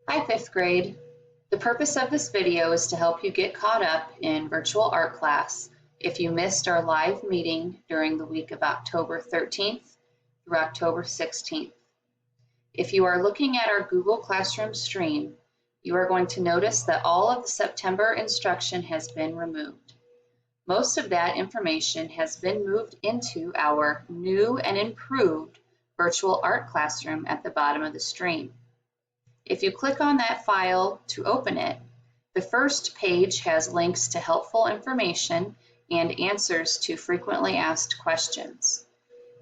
Hi, fifth grade. The purpose of this video is to help you get caught up in virtual art class if you missed our live meeting during the week of October 13th through October 16th. If you are looking at our Google Classroom stream, you are going to notice that all of the September instruction has been removed. Most of that information has been moved into our new and improved virtual art classroom at the bottom of the stream. If you click on that file to open it, the first page has links to helpful information and answers to frequently asked questions.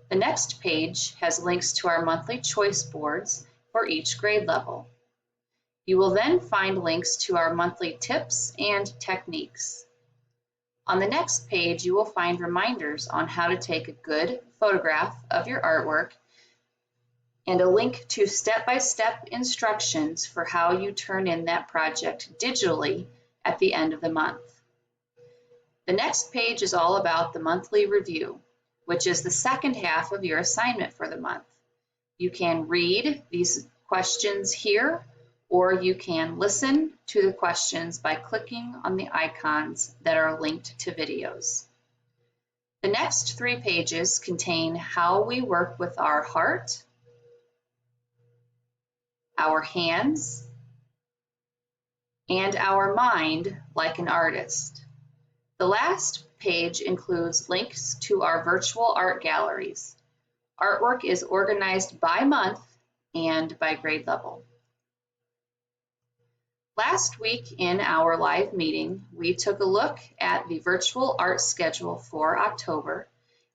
The next page has links to our monthly choice boards for each grade level. You will then find links to our monthly tips and techniques. On the next page, you will find reminders on how to take a good photograph of your artwork and a link to step-by-step instructions for how you turn in that project digitally at the end of the month. The next page is all about the monthly review, which is the second half of your assignment for the month. You can read these questions here, or you can listen to the questions by clicking on the icons that are linked to videos. The next 3 pages contain how we work with our heart, our hands, and our mind like an artist. The last page includes links to our virtual art galleries. Artwork is organized by month and by grade level. Last week in our live meeting, we took a look at the virtual art schedule for October,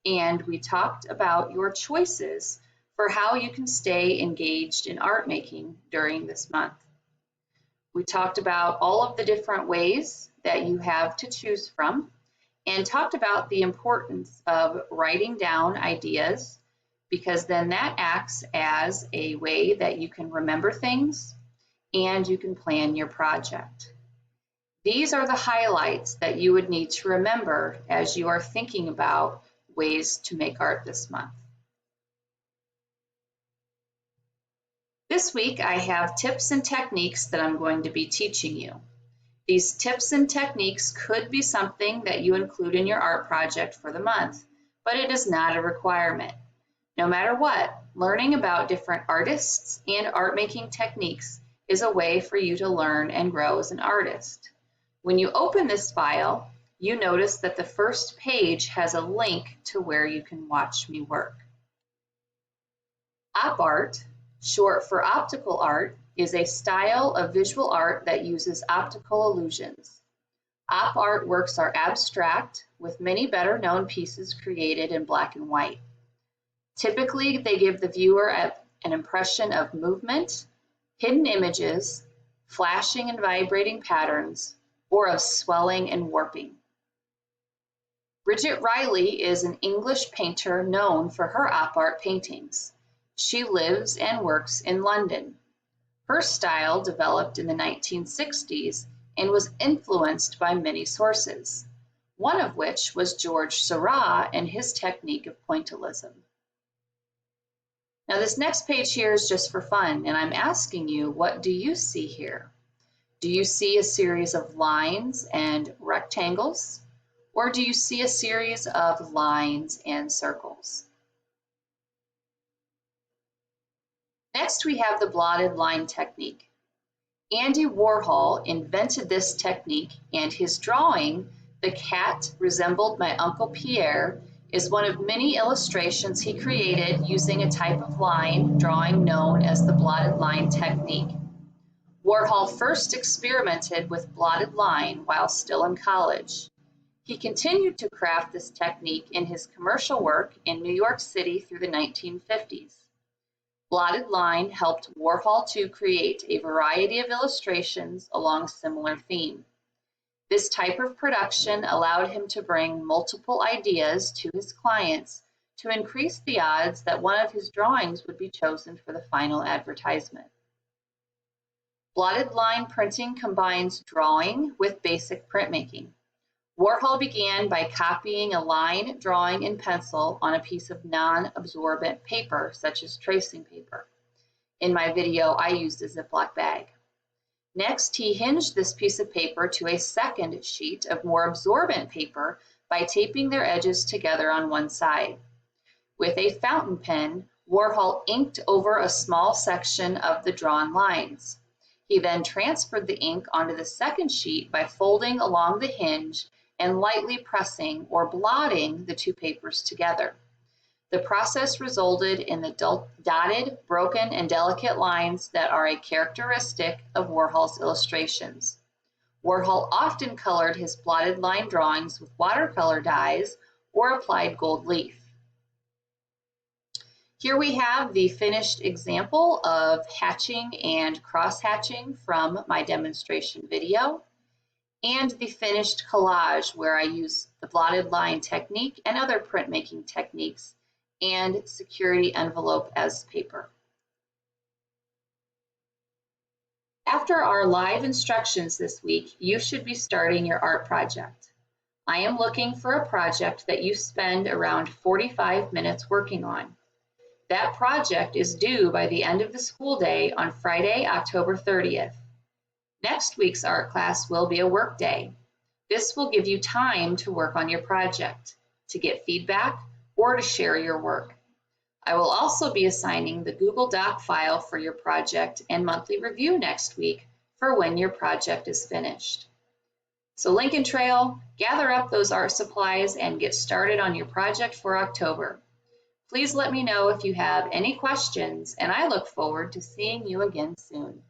and we talked about your choices for how you can stay engaged in art making during this month. We talked about all of the different ways that you have to choose from and talked about the importance of writing down ideas, because then that acts as a way that you can remember things and you can plan your project. These are the highlights that you would need to remember as you are thinking about ways to make art this month. This week, I have tips and techniques that I'm going to be teaching you. These tips and techniques could be something that you include in your art project for the month, but it is not a requirement. No matter what, learning about different artists and art making techniques is a way for you to learn and grow as an artist. When you open this file, you notice that the first page has a link to where you can watch me work. Op art, short for optical art, is a style of visual art that uses optical illusions. Op art works are abstract, with many better known pieces created in black and white. Typically, they give the viewer an impression of movement, hidden images, flashing and vibrating patterns, or of swelling and warping. Bridget Riley is an English painter known for her op art paintings. She lives and works in London. Her style developed in the 1960s and was influenced by many sources, one of which was George Seurat and his technique of pointillism. Now this next page here is just for fun, and I'm asking you, what do you see here? Do you see a series of lines and rectangles, or do you see a series of lines and circles? Next, we have the blotted line technique. Andy Warhol invented this technique, and his drawing, "The Cat Resembled My Uncle Pierre," is one of many illustrations he created using a type of line drawing known as the blotted line technique. Warhol first experimented with blotted line while still in college. He continued to craft this technique in his commercial work in New York City through the 1950s. Blotted line helped Warhol to create a variety of illustrations along a similar theme. This type of production allowed him to bring multiple ideas to his clients to increase the odds that one of his drawings would be chosen for the final advertisement. Blotted line printing combines drawing with basic printmaking. Warhol began by copying a line drawing in pencil on a piece of non-absorbent paper, such as tracing paper. In my video, I used a Ziploc bag. Next, he hinged this piece of paper to a second sheet of more absorbent paper by taping their edges together on one side. With a fountain pen, Warhol inked over a small section of the drawn lines. He then transferred the ink onto the second sheet by folding along the hinge and lightly pressing or blotting the two papers together. The process resulted in the dotted, broken, and delicate lines that are a characteristic of Warhol's illustrations. Warhol often colored his blotted line drawings with watercolor dyes or applied gold leaf. Here we have the finished example of hatching and cross-hatching from my demonstration video, and the finished collage where I use the blotted line technique and other printmaking techniques and security envelope as paper. After our live instructions this week, you should be starting your art project. I am looking for a project that you spend around 45 minutes working on. That project is due by the end of the school day on Friday, October 30th. Next week's art class will be a work day. This will give you time to work on your project, to get feedback, or to share your work. I will also be assigning the Google Doc file for your project and monthly review next week for when your project is finished. So Lincoln Trail, gather up those art supplies and get started on your project for October. Please let me know if you have any questions, and I look forward to seeing you again soon.